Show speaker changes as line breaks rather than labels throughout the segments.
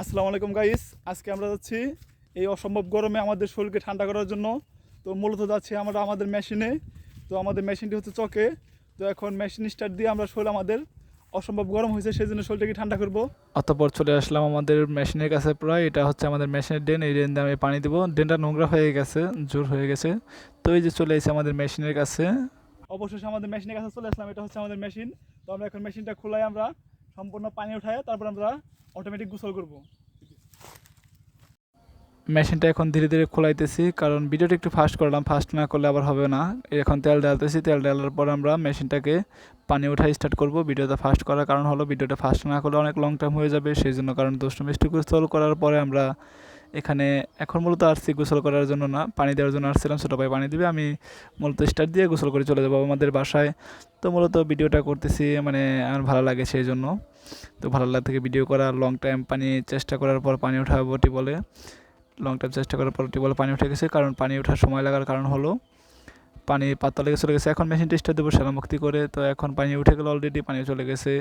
আসসালামু আলাইকুম গাইস। আজকে আমরা যাচ্ছি এই অসম্ভব গরমে আমাদের শরীরকে ঠান্ডা করার জন্য। তো মূলত যাচ্ছি আমরা আমাদের মেশিনে। তো আমাদের মেশিনটি হচ্ছে চকে। তো এখন মেশিন স্টার্ট দিয়ে আমরা শরীর আমাদের অসম্ভব গরম হয়েছে সেই জন্য শরীরটাকে ঠান্ডা করব।
অতঃপর চলে আসলাম আমাদের মেশিনের কাছে। প্রায় এটা হচ্ছে আমাদের মেশিনের ড্রেন। এই ড্রেন দিয়ে আমি পানি দেবো। ড্রেনটা নোংরা হয়ে গেছে, জোর হয়ে গেছে। তো এই যে চলে এসেছে আমাদের মেশিনের কাছে।
অবশেষে আমাদের মেশিনের কাছে চলে আসলাম। এটা হচ্ছে আমাদের মেশিন। তো আমরা এখন মেশিনটা খোলাই আমরা সম্পূর্ণ পানি উঠায় তারপর আমরা অটোমেটিক গোসল করব।
মেশিনটা এখন ধীরে ধীরে খোলাইতেছি, কারণ ভিডিওটা একটু ফাস্ট করলাম, ফাস্ট না করলে আবার হবে না। এখন তেল ঢালতেছি, তেল ঢালার পর আমরা মেশিনটাকে পানি উঠাই স্টার্ট করব। ভিডিওটা ফাস্ট করার কারণ হলো ভিডিওটা ফাস্ট না করলে অনেক লং টাইম হয়ে যাবে, সেই জন্য। কারণ দুষ্টু মিষ্টি গোসল করার পরে আমরা এখানে এখন মূলত আসছি গোসল করার জন্য না, পানি দেওয়ার জন্য আসছিলাম। ছোটো ভাই পানি দিবে, আমি মূলত স্টার্ট দিয়ে গোসল করে চলে যাবো আমাদের বাসায়। তো মূলত ভিডিওটা করতেছি মানে আমার ভালো লাগে সেই জন্য। তো ভালো লাগে থেকে ভিডিও করা, লং টাইম পানি চেষ্টা করার পর পানি উঠাবো বলে, লং টাইম চেষ্টা করার পর বলে পানি উঠে গেছে। কারণ পানি ওঠার সময় লাগার কারণ হলো পানি পাতলা লেগে চলে গেছে। এখন মেশিন টেস্টার দেবো মুক্তি করে। তো এখন পানি উঠে গেলো, অলরেডি পানি চলে গেছে।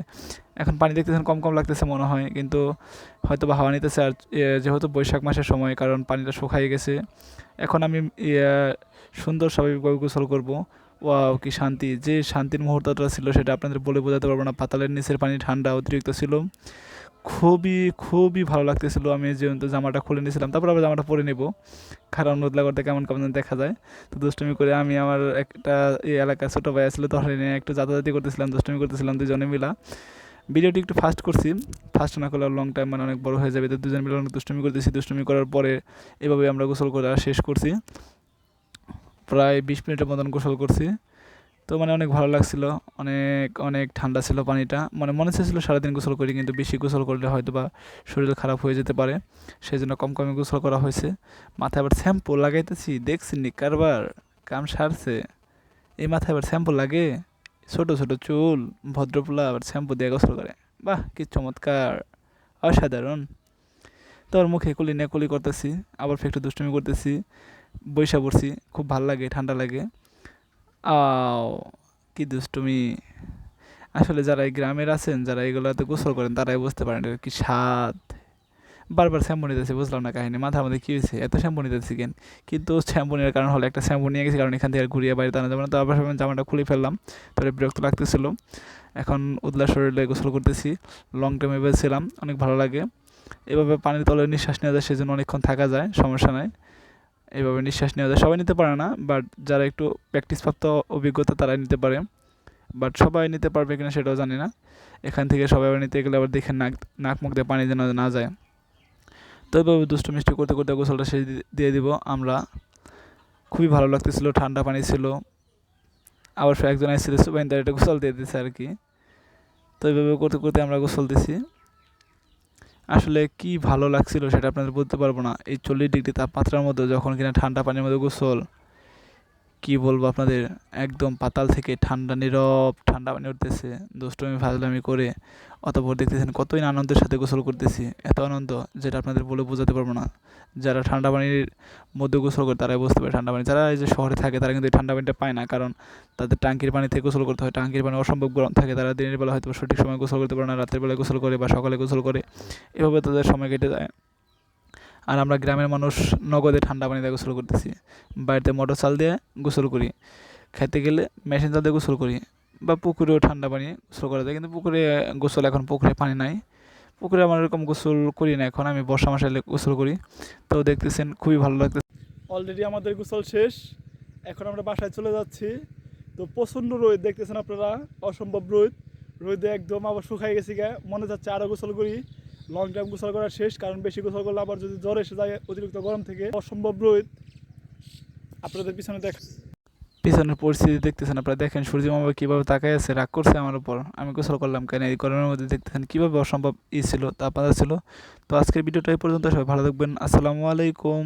এখন পানি দেখতেছেন কম কম লাগতেছে মনে হয়, কিন্তু হয়তো বা হাওয়া নিতেছে। আর যেহেতু বৈশাখ মাসের সময়, কারণ পানিটা শুকাই গেছে। এখন আমি সুন্দর স্বাভাবিকভাবে গোসল করবো। ওয়াও কি শান্তি! যে শান্তির মুহূর্তটা ছিল সেটা আপনাদের বলে বোঝাতে পারবো না। পাতালের নিচের পানি ঠান্ডা অতিরিক্ত ছিল, খুবই খুবই ভালো লাগতেছিল। আমি যেহেতু জামাটা খুলে নিয়েছিলাম, তারপর আবার জামাটা পরে নেব, কারণ রোদলা করতে কেমন কেমন দেখা যায়। তো দুষ্টুমি করে আমি আমার একটা এই এলাকায় ছোটো ভাই আসলে ধরে নিয়ে একটু যাতায়াতি করতেছিলাম, দুষ্টুমি করতেছিলাম দুজনে মিলা। ভিডিওটি একটু ফাস্ট করছি, ফাস্ট না করলে লং টাইম মানে অনেক বড় হয়ে যাবে। তো দুজন মিলে অনেক দুষ্টুমি করতেছি। দুষ্টুমি করার পরে এভাবে আমরা গোসল করে শেষ করছি। প্রায় 20 মিনিটের মতন গোসল করছি। তো মানে অনেক ভালো লাগছিল, অনেক অনেক ঠান্ডা ছিল পানিটা। মানে মনে চাইছিল সারাদিন গোসল করি, কিন্তু বেশি গোসল করলে হয়তো বা শরীর খারাপ হয়ে যেতে পারে, সেই জন্য কম কমে গোসল করা হয়েছে। মাথায় আবার শ্যাম্পু লাগাইতেছি, দেখছি নি কারবার কাম সারছে। এই মাথায় আবার শ্যাম্পু লাগে, ছোট ছোট চুল, ভদ্রপোলা আবার শ্যাম্পু দিয়ে গোসল করে। বাহ, কি চমৎকার, অসাধারণ। তো ওর মুখে কুলি নিয়ে কুলি করতেছি, আবার একটু দুষ্টুমি করতেছি, বৈশা পড়ছি। খুব ভাল লাগে, ঠান্ডা লাগে। আও, কি দুষ্টুমি! আসলে যারা এই গ্রামের আছেন, যারা এগুলোতে গোসল করেন, তারাই বুঝতে পারেন এটার কি স্বাদ। বারবার শ্যাম্পু নিতেছি, বুঝলাম না কাহিনী, মাথার মধ্যে কী হয়েছে, এত শ্যাম্পু নিতেছি কেন? কিন্তু শ্যাম্পু নেওয়ার কারণ হলো একটা শ্যাম্পু নিয়ে গেছি, কারণ এখান থেকে আর ঘুরিয়ে বাড়িতে আনা যাবে না। তো আবার জামাটা খুলে ফেললাম, তাহলে বিরক্ত লাগতেছিল। এখন উদলা শরীরে গোসল করতেছি। লং টাইম এভাবে ছিলাম, অনেক ভালো লাগে। এভাবে পানির তলে নিঃশ্বাস নেওয়া যায়, সেজন্য অনেকক্ষণ থাকা যায়, সমস্যা নাই। এইভাবে নিঃশ্বাস নেওয়া যায়, সবাই নিতে পারে না, বাট যারা একটু প্র্যাকটিসপ্রাপ্ত অভিজ্ঞতা তারাই নিতে পারে। বাট সবাই নিতে পারবে কিনা সেটাও জানি না। এখান থেকে সবাই আবার নিতে গেলে আবার দেখে নাক নাক মুখ দিয়ে পানি যেন না যায়। তো এইভাবে দুষ্টু মিষ্টি করতে করতে গোসলটা শেষ দিয়ে দিব আমরা। খুবই ভালো লাগতেছিল, ঠান্ডা পানি ছিল। আবার একজন এসেছিল সুবাইন, তার এটা গোসল দিয়ে দিচ্ছে আর কি। তো এইভাবে করতে করতে আমরা গোসল দিছি। আসলে কি ভালো লাগছিল সেটা আপনাদের বলতে পারবো না। এই 40 ডিগ্রি তাপমাত্রার মধ্যে যখন কিনা ঠান্ডা পানির মধ্যে গোসল, কি বলবো আপনাদের, একদম পাতাল থেকে ঠান্ডা নীরব ঠান্ডা পানি উঠতেছে, দুষ্টুমি ফাজলামি করে। অতঃপর দেখতেছেন কতই না আনন্দের সাথে গোসল করতেছি, এত আনন্দ যেটা আপনাদের বলে বোঝাতে পারবো না। যারা ঠান্ডা পানির মধ্যে গোসল করে তারাই বুঝতে পারে ঠান্ডা পানি। যারা এই যে শহরে থাকে তারা কিন্তু এই ঠান্ডা পানিটা পায় না, কারণ তাদের টাঙ্কির পানি থেকে গোসল করতে হয়। টাঙ্কির পানি অসম্ভব গরম থাকে, তারা দিনের বেলা হয়তো সঠিক সময় গোসল করতে পারে না, রাতের বেলায় গোসল করে বা সকালে গোসল করে, এভাবে তাদের সময় কেটে যায়। আর আমরা গ্রামের মানুষ নগদে ঠান্ডা পানি দিয়ে গোসল করতেছি। বাড়িতে মোটর চাল দিয়ে গোসল করি, খেতে গেলে মেশিন চাল দিয়ে গোসল করি, বা পুকুরেও ঠান্ডা পানি গোসল করা যায়। কিন্তু পুকুরে গোসল, এখন পুকুরে পানি নাই, পুকুরে আমার এরকম গোসল করি না। এখন আমি বর্ষা মাসে গোসল করি। তো দেখতেছেন খুবই ভালো লাগতেছে।
অলরেডি আমাদের গোসল শেষ, এখন আমরা বাসায় চলে যাচ্ছি। তো প্রচণ্ড রোদ দেখতেছেন আপনারা, অসম্ভব রোদ। রোদে একদম আবার শুকাই গেছি গা, মনে যাচ্ছে আরও গোসল করি। লং টাইম গোসল করা শেষ, কারণ বেশি গোসল করলে আবার যদি জ্বর এসে যায় অতিরিক্ত গরম থেকে। অসম্ভব রোদ আপনাদের পিছনে
পিছনের পরিস্থিতি দেখতেছেন আপনারা, দেখেন সূর্য মামা কীভাবে তাকায় আছে, রাগ করছে আমার উপর। আমি গোসল করলাম কেন এই গরমের মধ্যে, দেখতেছেন কীভাবে অসম্ভব ছিল, তাপমাত্রা ছিল। তো আজকের ভিডিওটা এই পর্যন্ত, সবাই ভালো থাকবেন, আসসালামু আলাইকুম।